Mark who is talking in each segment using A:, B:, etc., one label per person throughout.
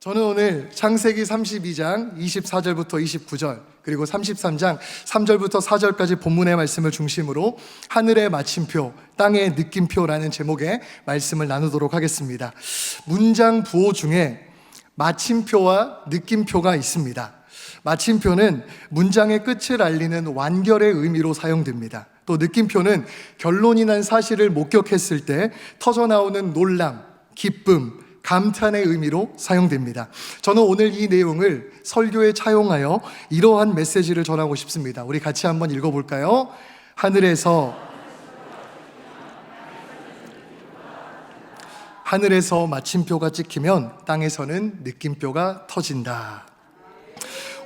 A: 저는 오늘 창세기 32장 24절부터 29절 그리고 33장 3절부터 4절까지 본문의 말씀을 중심으로 하늘의 마침표, 땅의 느낌표라는 제목의 말씀을 나누도록 하겠습니다. 문장 부호 중에 마침표와 느낌표가 있습니다. 마침표는 문장의 끝을 알리는 완결의 의미로 사용됩니다. 또 느낌표는 결론이 난 사실을 목격했을 때 터져나오는 놀람, 기쁨, 감탄의 의미로 사용됩니다. 저는 오늘 이 내용을 설교에 차용하여 이러한 메시지를 전하고 싶습니다. 우리 같이 한번 읽어볼까요? 하늘에서 마침표가 찍히면 땅에서는 느낌표가 터진다.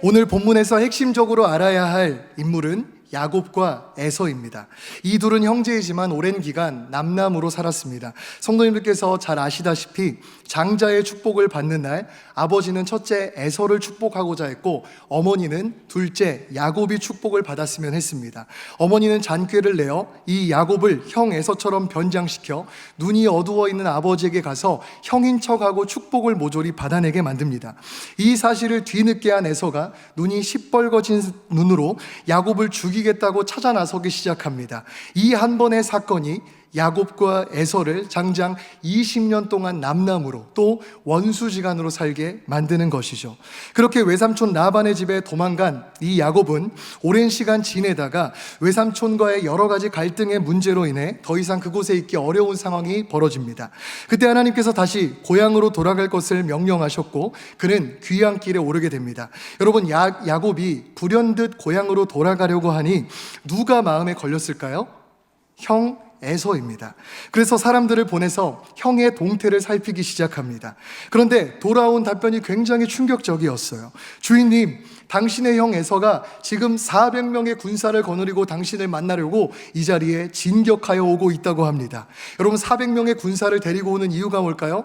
A: 오늘 본문에서 핵심적으로 알아야 할 인물은 야곱과 에서입니다. 이 둘은 형제이지만 오랜 기간 남남으로 살았습니다. 성도님들께서 잘 아시다시피 장자의 축복을 받는 날 아버지는 첫째 에서를 축복하고자 했고 어머니는 둘째 야곱이 축복을 받았으면 했습니다. 어머니는 잔꾀를 내어 이 야곱을 형 에서처럼 변장시켜 눈이 어두워 있는 아버지에게 가서 형인 척하고 축복을 모조리 받아내게 만듭니다. 이 사실을 뒤늦게 한 에서가 눈이 시뻘거진 눈으로 야곱을 죽이겠다고 찾아 나서기 시작합니다. 이 한 번의 사건이 야곱과 에서를 장장 20년 동안 남남으로 또 원수지간으로 살게 만드는 것이죠. 그렇게 외삼촌 라반의 집에 도망간 이 야곱은 오랜 시간 지내다가 외삼촌과의 여러 가지 갈등의 문제로 인해 더 이상 그곳에 있기 어려운 상황이 벌어집니다. 그때 하나님께서 다시 고향으로 돌아갈 것을 명령하셨고 그는 귀향길에 오르게 됩니다. 여러분, 야곱이 불현듯 고향으로 돌아가려고 하니 누가 마음에 걸렸을까요? 형 에서입니다. 그래서 사람들을 보내서 형의 동태를 살피기 시작합니다. 그런데 돌아온 답변이 굉장히 충격적이었어요. 주인님, 당신의 형 에서가 지금 400명의 군사를 거느리고 당신을 만나려고 이 자리에 진격하여 오고 있다고 합니다. 여러분, 400명의 군사를 데리고 오는 이유가 뭘까요?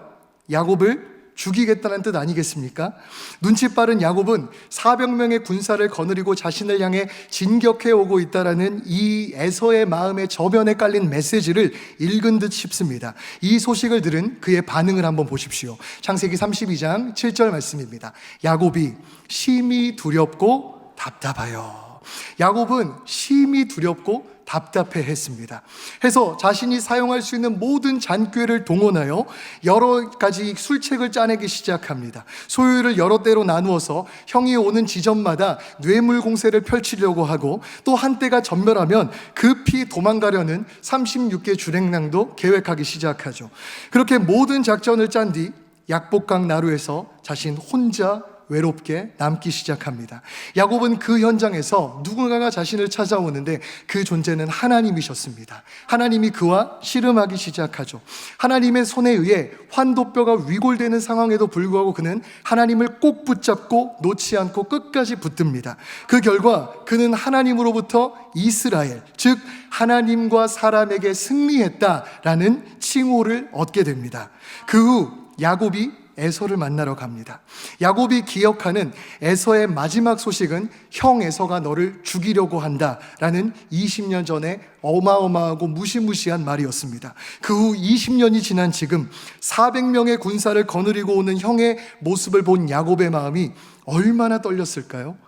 A: 야곱을 죽이겠다는 뜻 아니겠습니까? 눈치 빠른 야곱은 400명의 군사를 거느리고 자신을 향해 진격해 오고 있다라는 이 에서의 마음의 저변에 깔린 메시지를 읽은 듯 싶습니다. 이 소식을 들은 그의 반응을 한번 보십시오. 창세기 32장 7절 말씀입니다. 야곱이 심히 두렵고 답답하여. 야곱은 심히 두렵고 답답해 했습니다. 해서 자신이 사용할 수 있는 모든 잔꾀를 동원하여 여러 가지 술책을 짜내기 시작합니다. 소유를 여러 대로 나누어서 형이 오는 지점마다 뇌물 공세를 펼치려고 하고 또 한때가 전멸하면 급히 도망가려는 36개 주랭랑도 계획하기 시작하죠. 그렇게 모든 작전을 짠 뒤 약복강 나루에서 자신 혼자 외롭게 남기 시작합니다. 야곱은 그 현장에서 누군가가 자신을 찾아오는데 그 존재는 하나님이셨습니다. 하나님이 그와 씨름하기 시작하죠. 하나님의 손에 의해 환도뼈가 위골되는 상황에도 불구하고 그는 하나님을 꼭 붙잡고 놓지 않고 끝까지 붙듭니다. 그 결과 그는 하나님으로부터 이스라엘, 즉 하나님과 사람에게 승리했다라는 칭호를 얻게 됩니다. 그 후 야곱이 에서를 만나러 갑니다. 야곱이 기억하는 에서의 마지막 소식은 형 에서가 너를 죽이려고 한다라는 20년 전에 어마어마하고 무시무시한 말이었습니다. 그 후 20년이 지난 지금 400명의 군사를 거느리고 오는 형의 모습을 본 야곱의 마음이 얼마나 떨렸을까요?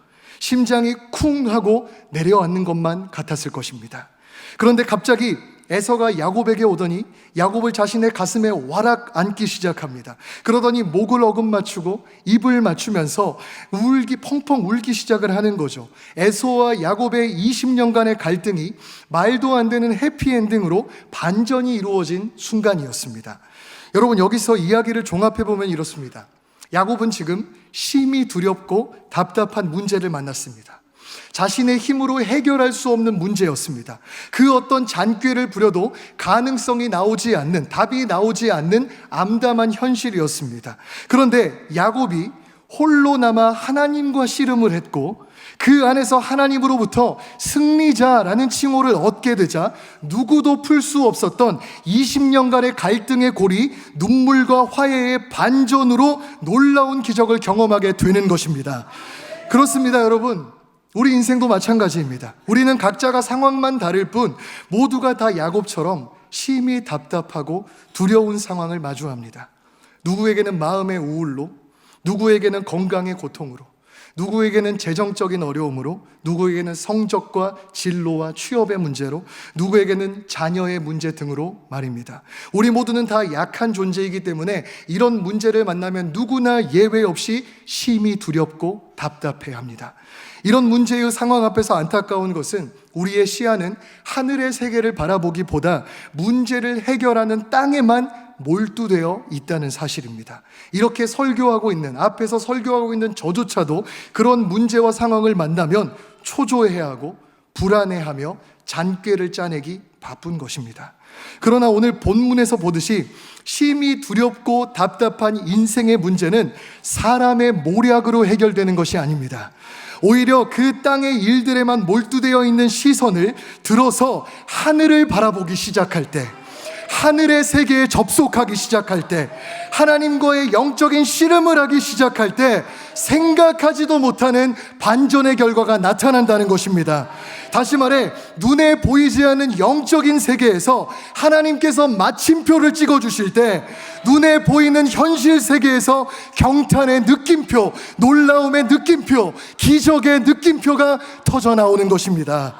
A: 심장이 쿵 하고 내려앉는 것만 같았을 것입니다. 그런데 갑자기 에서가 야곱에게 오더니 야곱을 자신의 가슴에 와락 안기 시작합니다. 그러더니 목을 어금맞추고 입을 맞추면서 펑펑 울기 시작을 하는 거죠. 에서와 야곱의 20년간의 갈등이 말도 안 되는 해피엔딩으로 반전이 이루어진 순간이었습니다. 여러분, 여기서 이야기를 종합해보면 이렇습니다. 야곱은 지금 심히 두렵고 답답한 문제를 만났습니다. 자신의 힘으로 해결할 수 없는 문제였습니다. 그 어떤 잔꾀를 부려도 가능성이 나오지 않는, 답이 나오지 않는 암담한 현실이었습니다. 그런데 야곱이 홀로 남아 하나님과 씨름을 했고 그 안에서 하나님으로부터 승리자라는 칭호를 얻게 되자 누구도 풀 수 없었던 20년간의 갈등의 골이 눈물과 화해의 반전으로 놀라운 기적을 경험하게 되는 것입니다. 그렇습니다, 여러분. 우리 인생도 마찬가지입니다. 우리는 각자가 상황만 다를 뿐 모두가 다 야곱처럼 심히 답답하고 두려운 상황을 마주합니다. 누구에게는 마음의 우울로, 누구에게는 건강의 고통으로, 누구에게는 재정적인 어려움으로, 누구에게는 성적과 진로와 취업의 문제로, 누구에게는 자녀의 문제 등으로 말입니다. 우리 모두는 다 약한 존재이기 때문에 이런 문제를 만나면 누구나 예외 없이 심히 두렵고 답답해합니다. 이런 문제의 상황 앞에서 안타까운 것은 우리의 시야는 하늘의 세계를 바라보기보다 문제를 해결하는 땅에만 몰두되어 있다는 사실입니다. 이렇게 앞에서 설교하고 있는 저조차도 그런 문제와 상황을 만나면 초조해하고 불안해하며 잔꾀를 짜내기 바쁜 것입니다. 그러나 오늘 본문에서 보듯이 심히 두렵고 답답한 인생의 문제는 사람의 모략으로 해결되는 것이 아닙니다. 오히려 그 땅의 일들에만 몰두되어 있는 시선을 들어서 하늘을 바라보기 시작할 때, 하늘의 세계에 접속하기 시작할 때, 하나님과의 영적인 씨름을 하기 시작할 때 생각하지도 못하는 반전의 결과가 나타난다는 것입니다. 다시 말해, 눈에 보이지 않는 영적인 세계에서 하나님께서 마침표를 찍어주실 때 눈에 보이는 현실 세계에서 경탄의 느낌표, 놀라움의 느낌표, 기적의 느낌표가 터져 나오는 것입니다.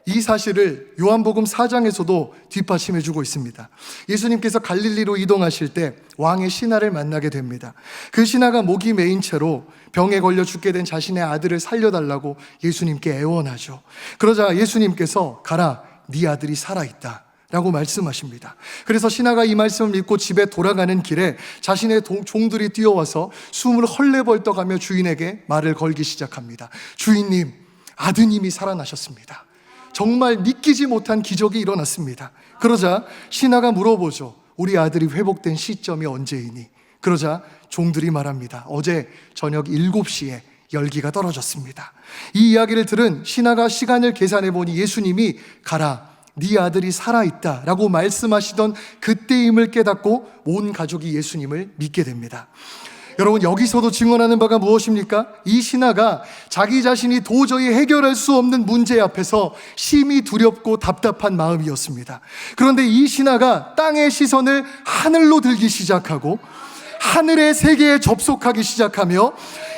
A: 이 사실을 요한복음 4장에서도 뒷받침해 주고 있습니다. 예수님께서 갈릴리로 이동하실 때 왕의 신하를 만나게 됩니다. 그 신하가 목이 메인 채로 병에 걸려 죽게 된 자신의 아들을 살려달라고 예수님께 애원하죠. 그러자 예수님께서 가라, 네 아들이 살아있다 라고 말씀하십니다. 그래서 신하가 이 말씀을 믿고 집에 돌아가는 길에 자신의 종들이 뛰어와서 숨을 헐레벌떡하며 주인에게 말을 걸기 시작합니다. 주인님, 아드님이 살아나셨습니다. 정말 믿기지 못한 기적이 일어났습니다. 그러자 신하가 물어보죠. 우리 아들이 회복된 시점이 언제이니? 그러자 종들이 말합니다. 어제 저녁 7시에 열기가 떨어졌습니다. 이 이야기를 들은 신하가 시간을 계산해 보니 예수님이 가라, 네 아들이 살아있다 라고 말씀하시던 그때임을 깨닫고 온 가족이 예수님을 믿게 됩니다. 여러분, 여기서도 증언하는 바가 무엇입니까? 이 신하가 자기 자신이 도저히 해결할 수 없는 문제 앞에서 심히 두렵고 답답한 마음이었습니다. 그런데 이 신하가 땅의 시선을 하늘로 들기 시작하고 하늘의 세계에 접속하기 시작하며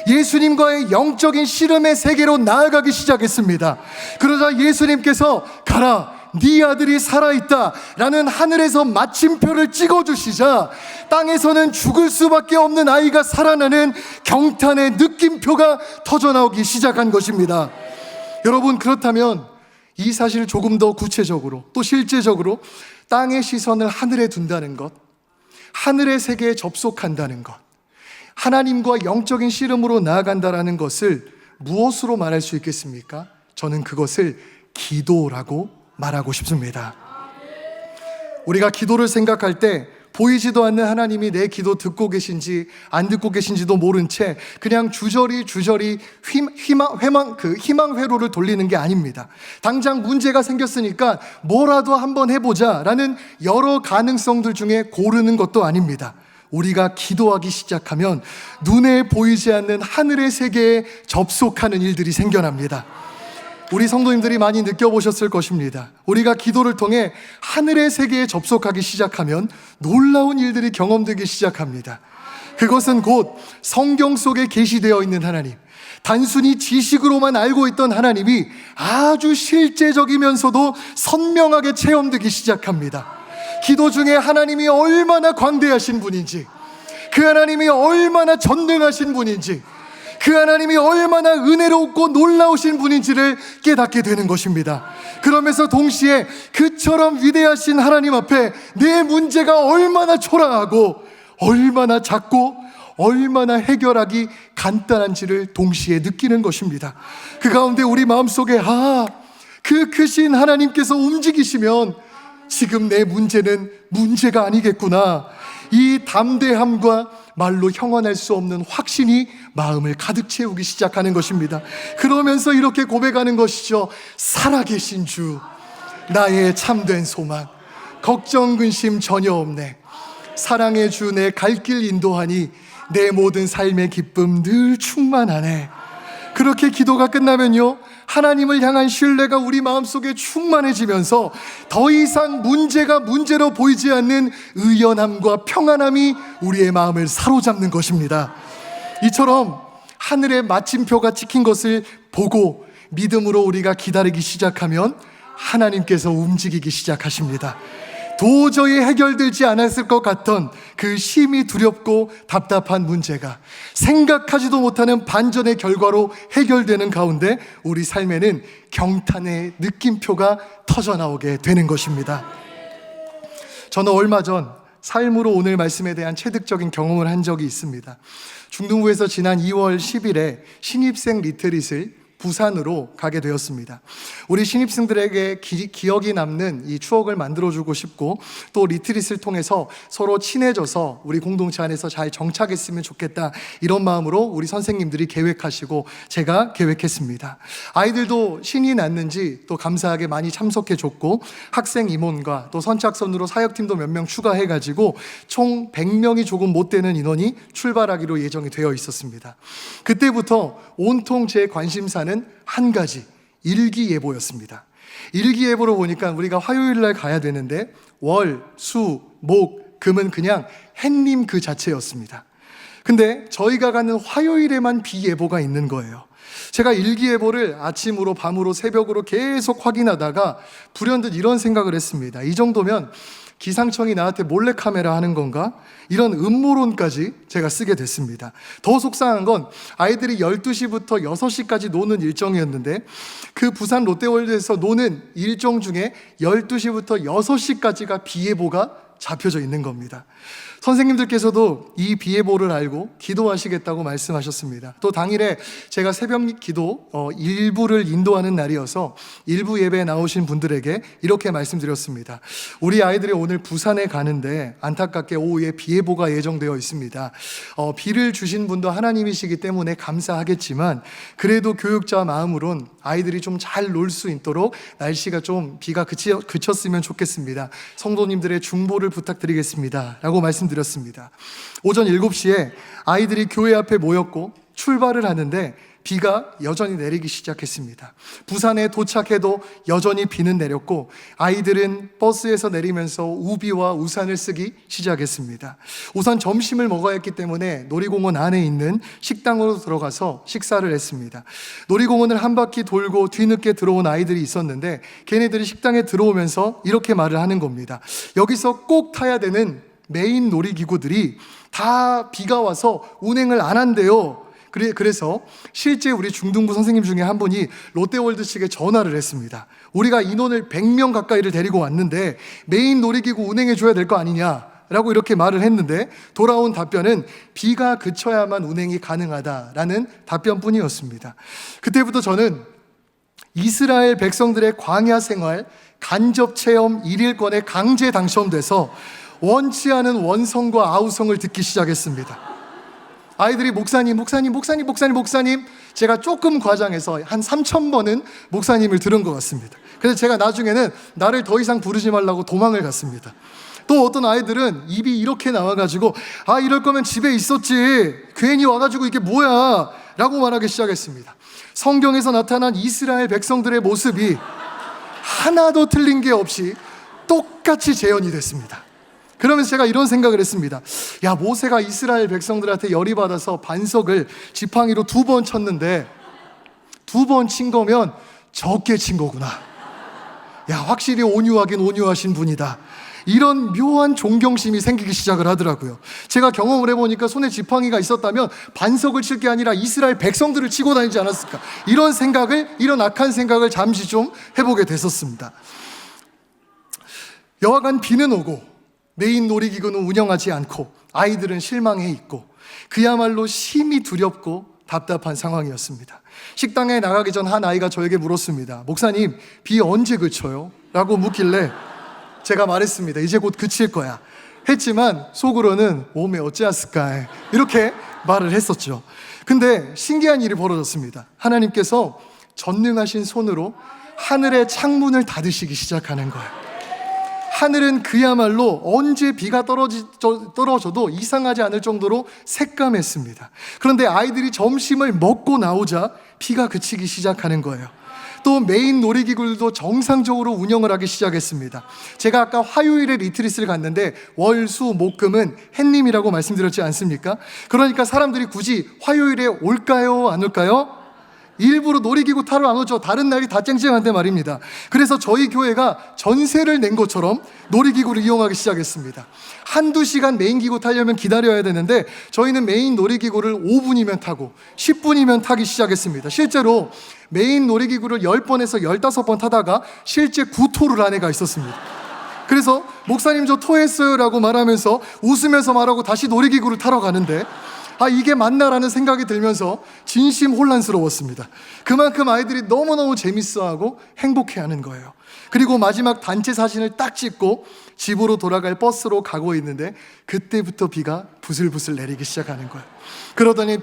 A: 예수님과의 영적인 씨름의 세계로 나아가기 시작했습니다. 그러자 예수님께서 가라, 네 아들이 살아있다 라는 하늘에서 마침표를 찍어주시자 땅에서는 죽을 수밖에 없는 아이가 살아나는 경탄의 느낌표가 터져나오기 시작한 것입니다. 여러분, 그렇다면 이 사실을 조금 더 구체적으로 또 실제적으로 땅의 시선을 하늘에 둔다는 것, 하늘의 세계에 접속한다는 것, 하나님과 영적인 씨름으로 나아간다는 것을 무엇으로 말할 수 있겠습니까? 저는 그것을 기도라고 말하고 싶습니다. 우리가 기도를 생각할 때 보이지도 않는 하나님이 내 기도 듣고 계신지 안 듣고 계신지도 모른 채 그냥 주저리 희망 회로를 돌리는 게 아닙니다. 당장 문제가 생겼으니까 뭐라도 한번 해보자 라는 여러 가능성들 중에 고르는 것도 아닙니다. 우리가 기도하기 시작하면 눈에 보이지 않는 하늘의 세계에 접속하는 일들이 생겨납니다. 우리 성도님들이 많이 느껴보셨을 것입니다. 우리가 기도를 통해 하늘의 세계에 접속하기 시작하면 놀라운 일들이 경험되기 시작합니다. 그것은 곧 성경 속에 계시되어 있는 하나님, 단순히 지식으로만 알고 있던 하나님이 아주 실제적이면서도 선명하게 체험되기 시작합니다. 기도 중에 하나님이 얼마나 광대하신 분인지, 그 하나님이 얼마나 전능하신 분인지, 그 하나님이 얼마나 은혜롭고 놀라우신 분인지를 깨닫게 되는 것입니다. 그러면서 동시에 그처럼 위대하신 하나님 앞에 내 문제가 얼마나 초라하고 얼마나 작고 얼마나 해결하기 간단한지를 동시에 느끼는 것입니다. 그 가운데 우리 마음속에 그 크신 하나님께서 움직이시면 지금 내 문제는 문제가 아니겠구나, 이 담대함과 말로 형언할 수 없는 확신이 마음을 가득 채우기 시작하는 것입니다. 그러면서 이렇게 고백하는 것이죠. 살아계신 주, 나의 참된 소망, 걱정 근심 전혀 없네. 사랑의 주, 내 갈 길 인도하니 내 모든 삶의 기쁨 늘 충만하네. 그렇게 기도가 끝나면요, 하나님을 향한 신뢰가 우리 마음속에 충만해지면서 더 이상 문제가 문제로 보이지 않는 의연함과 평안함이 우리의 마음을 사로잡는 것입니다. 이처럼 하늘의 마침표가 찍힌 것을 보고 믿음으로 우리가 기다리기 시작하면 하나님께서 움직이기 시작하십니다. 도저히 해결되지 않았을 것 같던 그 심히 두렵고 답답한 문제가 생각하지도 못하는 반전의 결과로 해결되는 가운데 우리 삶에는 경탄의 느낌표가 터져나오게 되는 것입니다. 저는 얼마 전 삶으로 오늘 말씀에 대한 체득적인 경험을 한 적이 있습니다. 중등부에서 지난 2월 10일에 신입생 리트릿을 부산으로 가게 되었습니다. 우리 신입생들에게 기억이 남는 이 추억을 만들어주고 싶고, 또 리트릿을 통해서 서로 친해져서 우리 공동체 안에서 잘 정착했으면 좋겠다, 이런 마음으로 우리 선생님들이 계획하시고 제가 계획했습니다. 아이들도 신이 났는지 또 감사하게 많이 참석해줬고, 학생 임원과 또 선착순으로 사역팀도 몇 명 추가해가지고 총 100명이 조금 못 되는 인원이 출발하기로 예정이 되어 있었습니다. 그때부터 온통 제 관심사는 한 가지, 일기예보였습니다. 일기예보로 보니까 우리가 화요일 날 가야 되는데 월, 수, 목, 금은 그냥 햇님 그 자체였습니다. 근데 저희가 가는 화요일에만 비예보가 있는 거예요. 제가 일기예보를 아침으로 밤으로 새벽으로 계속 확인하다가 불현듯 이런 생각을 했습니다. 이 정도면 기상청이 나한테 몰래카메라 하는 건가? 이런 음모론까지 제가 쓰게 됐습니다. 더 속상한 건 아이들이 12시부터 6시까지 노는 일정이었는데 그 부산 롯데월드에서 노는 일정 중에 12시부터 6시까지가 비예보가 잡혀져 있는 겁니다. 선생님들께서도 이 비예보를 알고 기도하시겠다고 말씀하셨습니다. 또 당일에 제가 새벽 기도 일부를 인도하는 날이어서 일부 예배에 나오신 분들에게 이렇게 말씀드렸습니다. 우리 아이들이 오늘 부산에 가는데 안타깝게 오후에 비예보가 예정되어 있습니다. 비를 주신 분도 하나님이시기 때문에 감사하겠지만 그래도 교육자 마음으론 아이들이 좀 잘 놀 수 있도록 날씨가 좀 비가 그쳤으면 좋겠습니다. 성도님들의 중보를 부탁드리겠습니다 라고 말씀드렸습니다. 오전 7시에 아이들이 교회 앞에 모였고 출발을 하는데 비가 여전히 내리기 시작했습니다. 부산에 도착해도 여전히 비는 내렸고 아이들은 버스에서 내리면서 우비와 우산을 쓰기 시작했습니다. 우선 점심을 먹어야 했기 때문에 놀이공원 안에 있는 식당으로 들어가서 식사를 했습니다. 놀이공원을 한 바퀴 돌고 뒤늦게 들어온 아이들이 있었는데 걔네들이 식당에 들어오면서 이렇게 말을 하는 겁니다. 여기서 꼭 타야 되는 메인 놀이기구들이 다 비가 와서 운행을 안 한대요. 그래서 실제 우리 중등부 선생님 중에 한 분이 롯데월드 측에 전화를 했습니다. 우리가 인원을 100명 가까이를 데리고 왔는데 메인 놀이기구 운행해 줘야 될 거 아니냐라고 이렇게 말을 했는데 돌아온 답변은 비가 그쳐야만 운행이 가능하다라는 답변뿐이었습니다. 그때부터 저는 이스라엘 백성들의 광야 생활 간접 체험 1일권에 강제 당첨돼서 원치 않은 원성과 아우성을 듣기 시작했습니다. 아이들이 목사님 제가 조금 과장해서 한 3,000번은 목사님을 들은 것 같습니다. 그래서 제가 나중에는 나를 더 이상 부르지 말라고 도망을 갔습니다. 또 어떤 아이들은 입이 이렇게 나와가지고 이럴 거면 집에 있었지 괜히 와가지고 이게 뭐야 라고 말하기 시작했습니다. 성경에서 나타난 이스라엘 백성들의 모습이 하나도 틀린 게 없이 똑같이 재현이 됐습니다. 그러면서 제가 이런 생각을 했습니다. 야, 모세가 이스라엘 백성들한테 열이 받아서 반석을 지팡이로 2번 쳤는데 2번 친 거면 적게 친 거구나. 야, 확실히 온유하긴 온유하신 분이다. 이런 묘한 존경심이 생기기 시작을 하더라고요. 제가 경험을 해보니까 손에 지팡이가 있었다면 반석을 칠 게 아니라 이스라엘 백성들을 치고 다니지 않았을까. 이런 악한 생각을 잠시 좀 해보게 됐었습니다. 여하간 비는 오고 메인 놀이기구는 운영하지 않고 아이들은 실망해 있고 그야말로 심히 두렵고 답답한 상황이었습니다. 식당에 나가기 전 한 아이가 저에게 물었습니다. 목사님, 비 언제 그쳐요? 라고 묻길래 제가 말했습니다. 이제 곧 그칠 거야 했지만 속으로는 몸에 어찌했을까 이렇게 말을 했었죠. 근데 신기한 일이 벌어졌습니다. 하나님께서 전능하신 손으로 하늘의 창문을 닫으시기 시작하는 거예요. 하늘은 그야말로 언제 비가 떨어져도 이상하지 않을 정도로 새까맸습니다. 그런데 아이들이 점심을 먹고 나오자 비가 그치기 시작하는 거예요. 또 메인 놀이기구들도 정상적으로 운영을 하기 시작했습니다. 제가 아까 화요일에 리트릿을 갔는데 월, 수, 목, 금은 햇님이라고 말씀드렸지 않습니까? 그러니까 사람들이 굳이 화요일에 올까요? 안 올까요? 일부러 놀이기구 타러 안 오죠. 다른 날이 다 쨍쨍한데 말입니다. 그래서 저희 교회가 전세를 낸 것처럼 놀이기구를 이용하기 시작했습니다. 한두 시간 메인 기구 타려면 기다려야 되는데 저희는 메인 놀이기구를 5분이면 타고 10분이면 타기 시작했습니다. 실제로 메인 놀이기구를 10번에서 15번 타다가 실제 구토를 한 애가 있었습니다. 그래서 목사님 저 토했어요 라고 말하면서 웃으면서 말하고 다시 놀이기구를 타러 가는데 이게 맞나라는 생각이 들면서 진심 혼란스러웠습니다. 그만큼 아이들이 너무너무 재밌어하고 행복해하는 거예요. 그리고 마지막 단체 사진을 딱 찍고 집으로 돌아갈 버스로 가고 있는데 그때부터 비가 부슬부슬 내리기 시작하는 거예요. 그러더니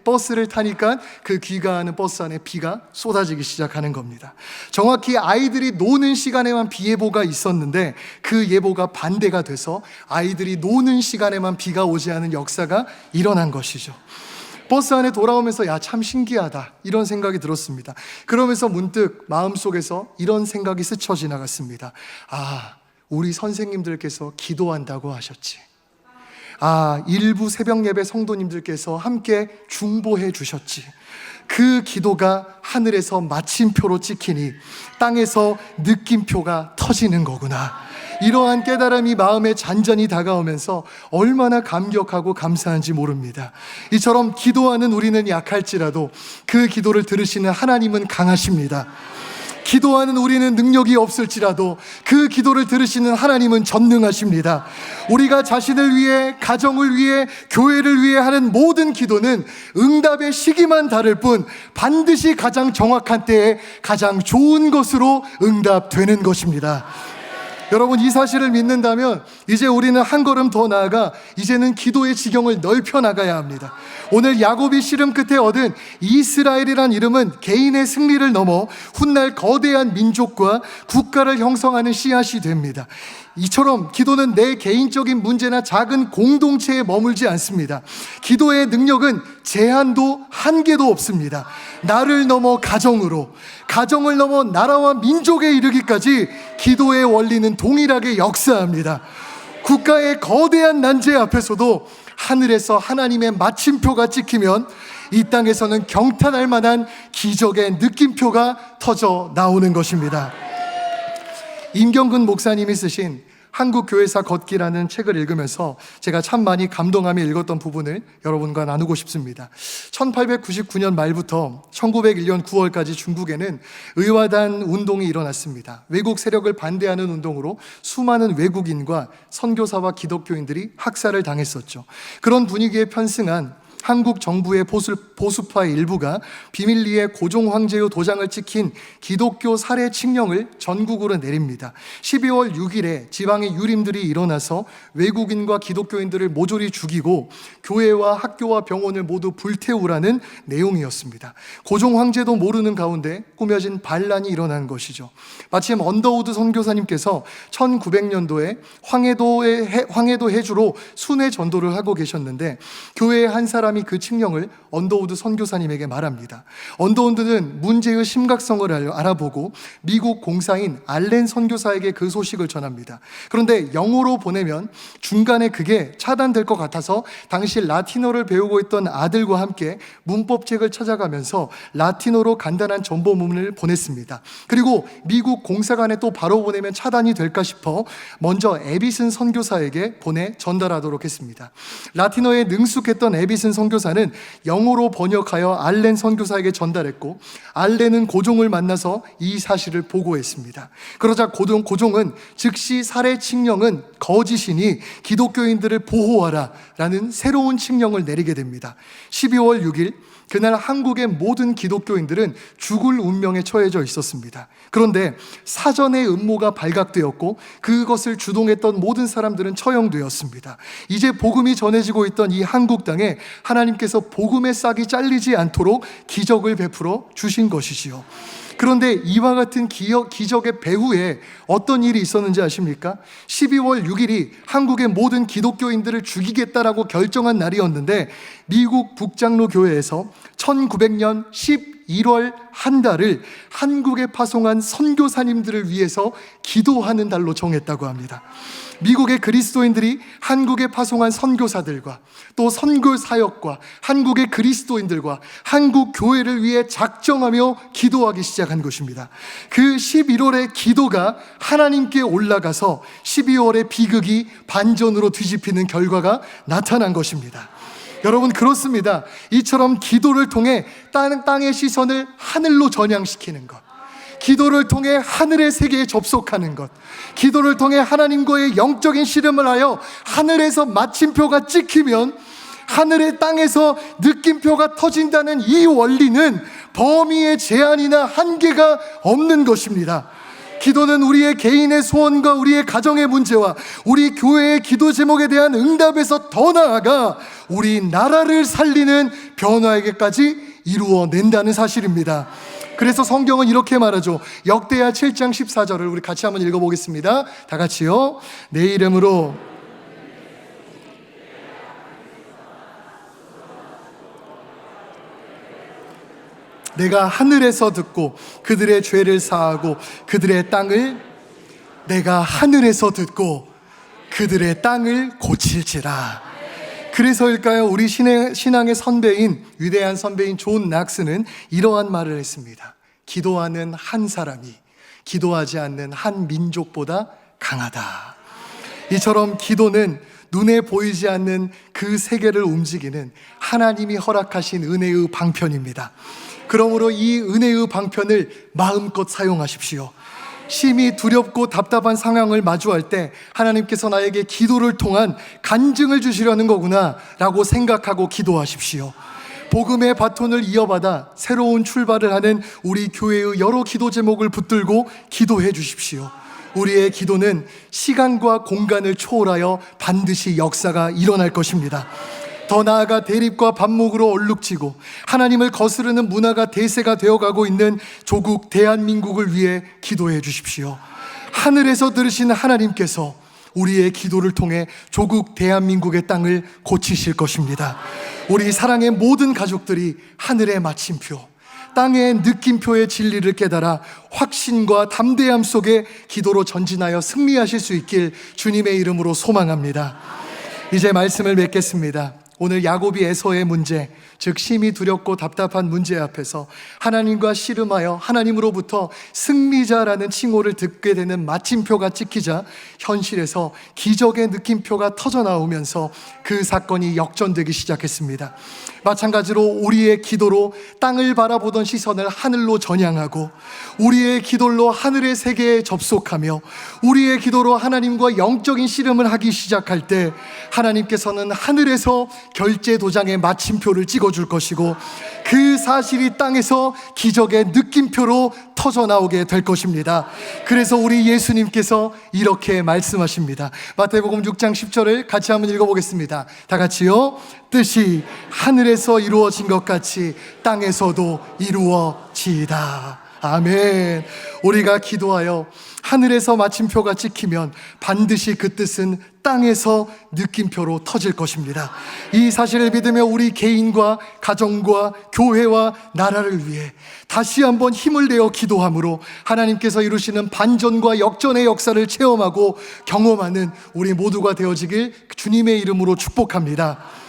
A: 버스를 타니까 그 귀가하는 버스 안에 비가 쏟아지기 시작하는 겁니다. 정확히 아이들이 노는 시간에만 비 예보가 있었는데 그 예보가 반대가 돼서 아이들이 노는 시간에만 비가 오지 않은 역사가 일어난 것이죠. 버스 안에 돌아오면서 참 신기하다 이런 생각이 들었습니다. 그러면서 문득 마음속에서 이런 생각이 스쳐 지나갔습니다. 우리 선생님들께서 기도한다고 하셨지. 일부 새벽 예배 성도님들께서 함께 중보해 주셨지. 그 기도가 하늘에서 마침표로 찍히니 땅에서 느낌표가 터지는 거구나. 이러한 깨달음이 마음에 잔잔히 다가오면서 얼마나 감격하고 감사한지 모릅니다. 이처럼 기도하는 우리는 약할지라도 그 기도를 들으시는 하나님은 강하십니다. 기도하는 우리는 능력이 없을지라도 그 기도를 들으시는 하나님은 전능하십니다. 우리가 자신을 위해, 가정을 위해, 교회를 위해 하는 모든 기도는 응답의 시기만 다를 뿐 반드시 가장 정확한 때에 가장 좋은 것으로 응답되는 것입니다. 여러분, 이 사실을 믿는다면 이제 우리는 한 걸음 더 나아가 이제는 기도의 지경을 넓혀 나가야 합니다. 오늘 야곱이 씨름 끝에 얻은 이스라엘이란 이름은 개인의 승리를 넘어 훗날 거대한 민족과 국가를 형성하는 씨앗이 됩니다. 이처럼 기도는 내 개인적인 문제나 작은 공동체에 머물지 않습니다. 기도의 능력은 제한도 한계도 없습니다. 나를 넘어 가정으로, 가정을 넘어 나라와 민족에 이르기까지 기도의 원리는 동일하게 역사합니다. 국가의 거대한 난제 앞에서도 하늘에서 하나님의 마침표가 찍히면 이 땅에서는 경탄할 만한 기적의 느낌표가 터져 나오는 것입니다. 임경근 목사님이 쓰신 한국교회사 걷기라는 책을 읽으면서 제가 참 많이 감동하며 읽었던 부분을 여러분과 나누고 싶습니다. 1899년 말부터 1901년 9월까지 중국에는 의화단 운동이 일어났습니다. 외국 세력을 반대하는 운동으로 수많은 외국인과 선교사와 기독교인들이 학살을 당했었죠. 그런 분위기에 편승한 한국 정부의 보수파의 일부가 비밀리에 고종 황제의 도장을 찍힌 기독교 살해 칙령을 전국으로 내립니다. 12월 6일에 지방의 유림들이 일어나서 외국인과 기독교인들을 모조리 죽이고 교회와 학교와 병원을 모두 불태우라는 내용이었습니다. 고종 황제도 모르는 가운데 꾸며진 반란이 일어난 것이죠. 마침 언더우드 선교사님께서 1900년도에 황해도 해주로 순회 전도를 하고 계셨는데 교회의 한 사람이 그 칙령을 언더우드 선교사님에게 말합니다. 언더우드는 문제의 심각성을 알아보고 미국 공사인 알렌 선교사에게 그 소식을 전합니다. 그런데 영어로 보내면 중간에 그게 차단될 것 같아서 당시 라틴어를 배우고 있던 아들과 함께 문법책을 찾아가면서 라틴어로 간단한 전보문을 보냈습니다. 그리고 미국 공사관에 또 바로 보내면 차단이 될까 싶어 먼저 에비슨 선교사에게 보내 전달하도록 했습니다. 라틴어에 능숙했던 에비슨 선교사는 영어로 번역하여 알렌 선교사에게 전달했고 알렌은 고종을 만나서 이 사실을 보고했습니다. 그러자 고종은 즉시 살해 칙령은 거짓이니 기독교인들을 보호하라 라는 새로운 칙령을 내리게 됩니다. 12월 6일 그날 한국의 모든 기독교인들은 죽을 운명에 처해져 있었습니다. 그런데 사전에 음모가 발각되었고 그것을 주동했던 모든 사람들은 처형되었습니다. 이제 복음이 전해지고 있던 이 한국 땅에 하나님께서 복음의 싹이 잘리지 않도록 기적을 베풀어 주신 것이지요. 그런데 이와 같은 기적의 배후에 어떤 일이 있었는지 아십니까? 12월 6일이 한국의 모든 기독교인들을 죽이겠다라고 결정한 날이었는데, 미국 북장로 교회에서 1900년 11월 한 달을 한국에 파송한 선교사님들을 위해서 기도하는 달로 정했다고 합니다. 미국의 그리스도인들이 한국에 파송한 선교사들과 또 선교 사역과 한국의 그리스도인들과 한국 교회를 위해 작정하며 기도하기 시작한 것입니다. 그 11월의 기도가 하나님께 올라가서 12월의 비극이 반전으로 뒤집히는 결과가 나타난 것입니다. 여러분, 그렇습니다. 이처럼 기도를 통해 땅의 시선을 하늘로 전향시키는 것, 기도를 통해 하늘의 세계에 접속하는 것, 기도를 통해 하나님과의 영적인 씨름을 하여 하늘에서 마침표가 찍히면 하늘의 땅에서 느낌표가 터진다는 이 원리는 범위의 제한이나 한계가 없는 것입니다. 기도는 우리의 개인의 소원과 우리의 가정의 문제와 우리 교회의 기도 제목에 대한 응답에서 더 나아가 우리 나라를 살리는 변화에게까지 이루어낸다는 사실입니다. 그래서 성경은 이렇게 말하죠. 역대하 7장 14절을 우리 같이 한번 읽어보겠습니다. 다 같이요. 내 이름으로 내가 하늘에서 듣고 그들의 죄를 사하고 그들의 땅을 내가 하늘에서 듣고 그들의 땅을 고칠지라. 그래서일까요? 우리 신앙의 선배인, 위대한 선배인 존 낙스는 이러한 말을 했습니다. 기도하는 한 사람이 기도하지 않는 한 민족보다 강하다. 이처럼 기도는 눈에 보이지 않는 그 세계를 움직이는 하나님이 허락하신 은혜의 방편입니다. 그러므로 이 은혜의 방편을 마음껏 사용하십시오. 심히 두렵고 답답한 상황을 마주할 때 하나님께서 나에게 기도를 통한 간증을 주시려는 거구나 라고 생각하고 기도하십시오. 복음의 바톤을 이어받아 새로운 출발을 하는 우리 교회의 여러 기도 제목을 붙들고 기도해 주십시오. 우리의 기도는 시간과 공간을 초월하여 반드시 역사가 일어날 것입니다. 더 나아가 대립과 반목으로 얼룩지고 하나님을 거스르는 문화가 대세가 되어가고 있는 조국 대한민국을 위해 기도해 주십시오. 하늘에서 들으신 하나님께서 우리의 기도를 통해 조국 대한민국의 땅을 고치실 것입니다. 우리 사랑의 모든 가족들이 하늘의 마침표, 땅의 느낌표의 진리를 깨달아 확신과 담대함 속에 기도로 전진하여 승리하실 수 있길 주님의 이름으로 소망합니다. 이제 말씀을 맺겠습니다. 오늘 야곱이 에서의 문제, 즉 심히 두렵고 답답한 문제 앞에서 하나님과 씨름하여 하나님으로부터 승리자라는 칭호를 듣게 되는 마침표가 찍히자 현실에서 기적의 느낌표가 터져 나오면서 그 사건이 역전되기 시작했습니다. 마찬가지로 우리의 기도로 땅을 바라보던 시선을 하늘로 전향하고 우리의 기도로 하늘의 세계에 접속하며 우리의 기도로 하나님과 영적인 씨름을 하기 시작할 때 하나님께서는 하늘에서 결제 도장에 마침표를 찍어줄 것이고 그 사실이 땅에서 기적의 느낌표로 터져 나오게 될 것입니다. 그래서 우리 예수님께서 이렇게 말씀하십니다. 마태복음 6장 10절을 같이 한번 읽어보겠습니다. 다 같이요. 뜻이 하늘에서 이루어진 것 같이 땅에서도 이루어지이다. 아멘. 우리가 기도하여 하늘에서 마침표가 찍히면 반드시 그 뜻은 땅에서 느낌표로 터질 것입니다. 이 사실을 믿으며 우리 개인과 가정과 교회와 나라를 위해 다시 한번 힘을 내어 기도함으로 하나님께서 이루시는 반전과 역전의 역사를 체험하고 경험하는 우리 모두가 되어지길 주님의 이름으로 축복합니다.